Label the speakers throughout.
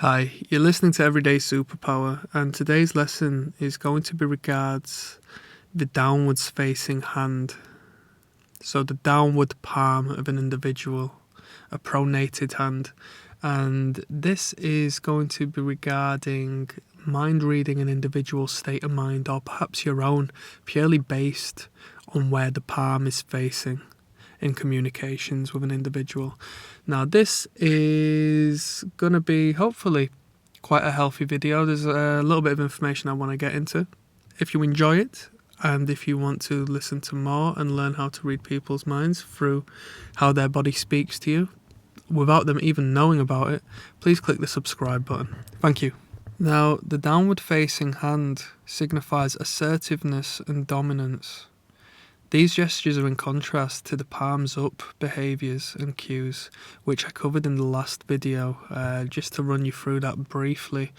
Speaker 1: Hi, you're listening to Everyday Superpower, and today's lesson is going to be regards the downwards facing hand. So the downward palm of an individual, a pronated hand. And this is going to be regarding mind reading an individual's state of mind, or perhaps your own, purely based on where the palm is facing in communications with an individual. Now this is going to be hopefully quite a healthy video. There's a little bit of information I want to get into. If you enjoy it and if you want to listen to more and learn how to read people's minds through how their body speaks to you without them even knowing about it, please click the subscribe button. Thank you. Now, the downward facing hand signifies assertiveness and dominance. These gestures are in contrast to the palms up behaviours and cues, which I covered in the last video. Just to run you through that briefly,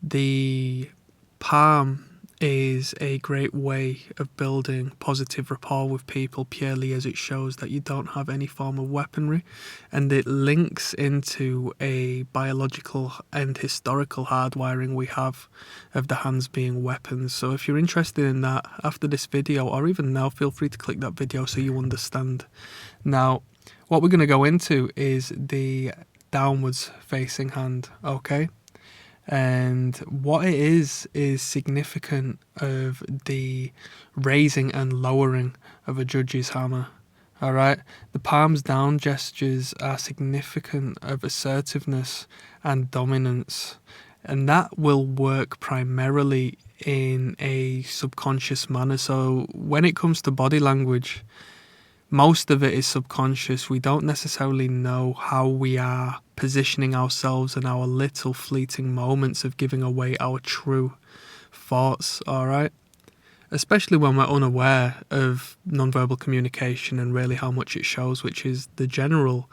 Speaker 1: the palm is a great way of building positive rapport with people, purely as it shows that you don't have any form of weaponry, and it links into a biological and historical hardwiring we have of the hands being weapons. So if you're interested in that after this video, or even now, feel free to click that video so you understand. Now, what we're going to go into is the downwards facing hand, okay? And what it is significant of the raising and lowering of a judge's hammer. Alright, the palms down gestures are significant of assertiveness and dominance, and that will work primarily in a subconscious manner. So when it comes to body language, most of it is subconscious. We don't necessarily know how we are positioning ourselves in our little fleeting moments of giving away our true thoughts, alright? Especially when we're unaware of nonverbal communication and really how much it shows, which is the general,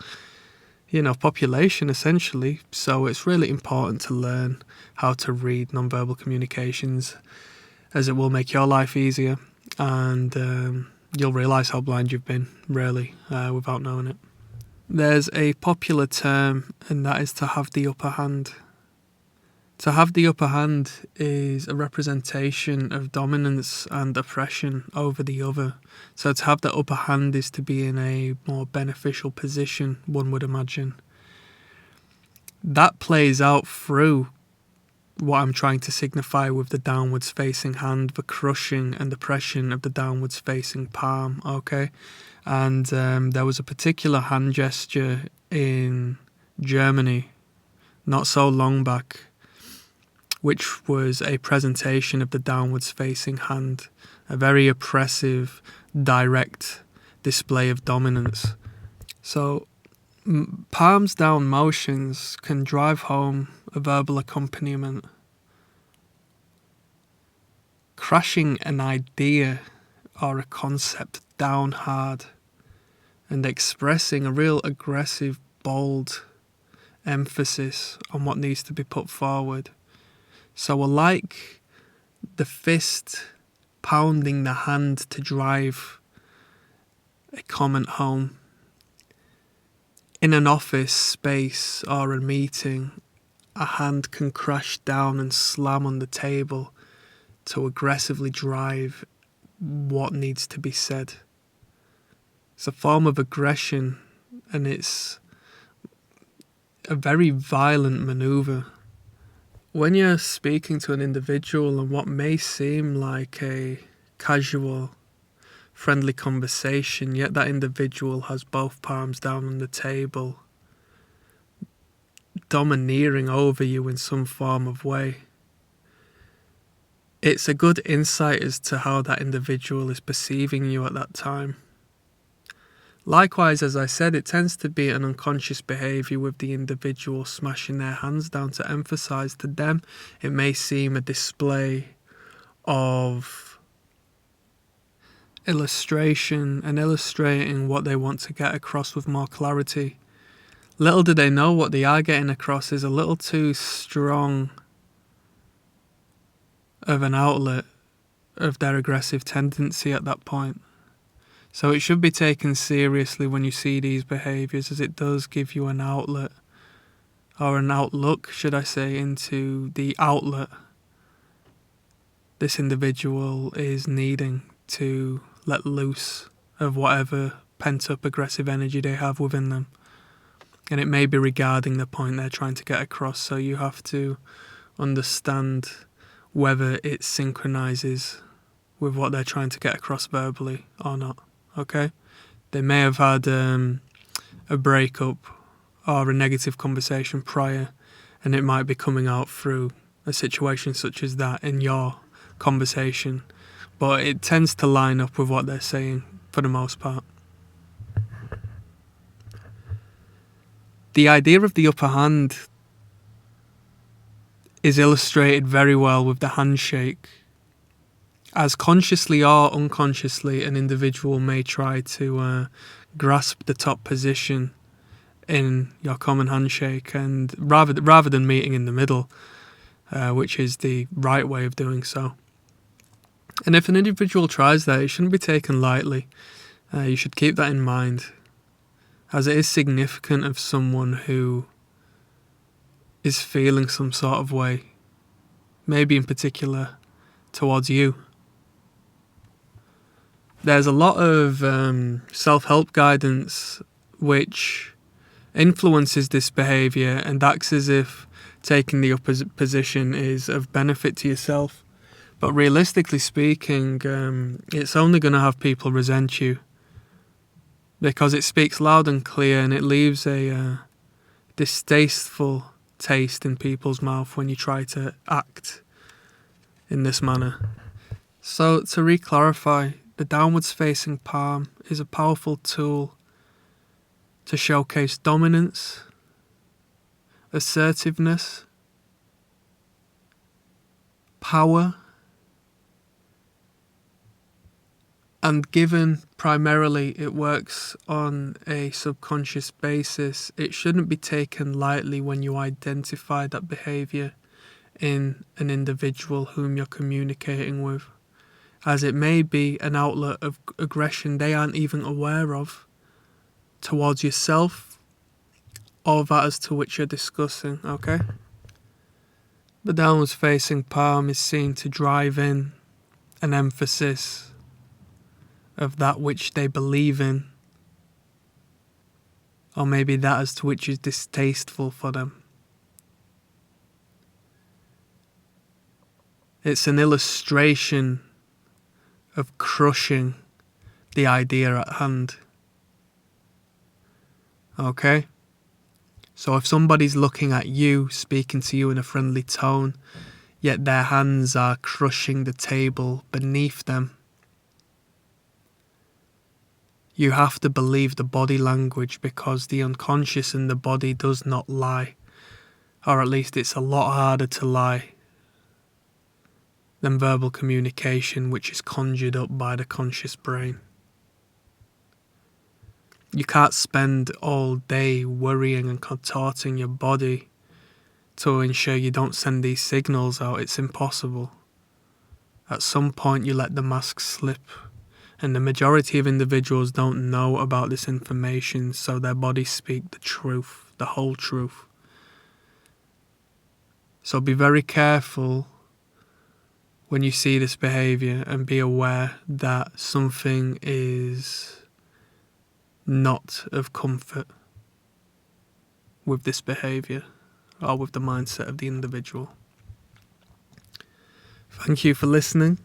Speaker 1: population essentially. So it's really important to learn how to read nonverbal communications, as it will make your life easier, and you'll realise how blind you've been, really, without knowing it. There's a popular term, and that is to have the upper hand. To have the upper hand is a representation of dominance and oppression over the other. So to have the upper hand is to be in a more beneficial position, one would imagine. That plays out through what I'm trying to signify with the downwards facing hand, the crushing and oppression of the downwards facing palm, okay? And there was a particular hand gesture in Germany not so long back, which was a presentation of the downwards facing hand, a very oppressive, direct display of dominance. So palms down motions can drive home a verbal accompaniment. Crashing an idea or a concept down hard and expressing a real aggressive, bold emphasis on what needs to be put forward. So alike the fist pounding the hand to drive a comment home, in an office space or a meeting, a hand can crash down and slam on the table to aggressively drive what needs to be said. It's a form of aggression, and it's a very violent maneuver. When you're speaking to an individual and what may seem like a casual, friendly conversation, yet that individual has both palms down on the table, domineering over you in some form of way, it's a good insight as to how that individual is perceiving you at that time. Likewise, as I said, it tends to be an unconscious behaviour with the individual smashing their hands down to emphasise to them. It may seem a display of illustration and illustrating what they want to get across with more clarity. Little do they know what they are getting across is a little too strong of an outlet of their aggressive tendency at that point. So it should be taken seriously when you see these behaviours, as it does give you an outlet or an outlook, should I say, into the outlet this individual is needing to let loose of whatever pent-up aggressive energy they have within them. And it may be regarding the point they're trying to get across, so you have to understand whether it synchronizes with what they're trying to get across verbally or not, okay? They may have had a breakup or a negative conversation prior, and it might be coming out through a situation such as that in your conversation, but it tends to line up with what they're saying for the most part. The idea of the upper hand is illustrated very well with the handshake. As consciously or unconsciously, an individual may try to grasp the top position in your common handshake, and rather than meeting in the middle, which is the right way of doing so. And if an individual tries that, it shouldn't be taken lightly. You should keep that in mind, as it is significant of someone who is feeling some sort of way, maybe in particular towards you. There's a lot of self-help guidance which influences this behaviour and acts as if taking the upper position is of benefit to yourself. But realistically speaking, it's only going to have people resent you, because it speaks loud and clear, and it leaves a distasteful taste in people's mouth when you try to act in this manner. So to re-clarify, the downwards facing palm is a powerful tool to showcase dominance, assertiveness, power, and given primarily it works on a subconscious basis, it shouldn't be taken lightly when you identify that behaviour in an individual whom you're communicating with, as it may be an outlet of aggression they aren't even aware of towards yourself or that as to which you're discussing, okay? The downwards facing palm is seen to drive in an emphasis of that which they believe in, or maybe that as to which is distasteful for them. It's an illustration of crushing the idea at hand. Okay? So if somebody's looking at you, speaking to you in a friendly tone, yet their hands are crushing the table beneath them, you have to believe the body language, because the unconscious in the body does not lie. Or at least it's a lot harder to lie than verbal communication, which is conjured up by the conscious brain. You can't spend all day worrying and contorting your body to ensure you don't send these signals out. It's impossible. At some point you let the mask slip, and the majority of individuals don't know about this information, so their bodies speak the truth, the whole truth. So be very careful when you see this behaviour, and be aware that something is not of comfort with this behaviour or with the mindset of the individual. Thank you for listening.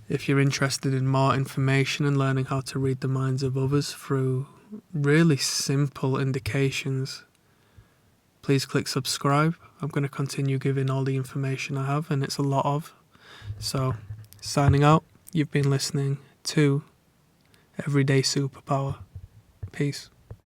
Speaker 1: If you're interested in more information and learning how to read the minds of others through really simple indications, please click subscribe. I'm going to continue giving all the information I have, and it's a lot of. So, signing out, you've been listening to Everyday Superpower. Peace.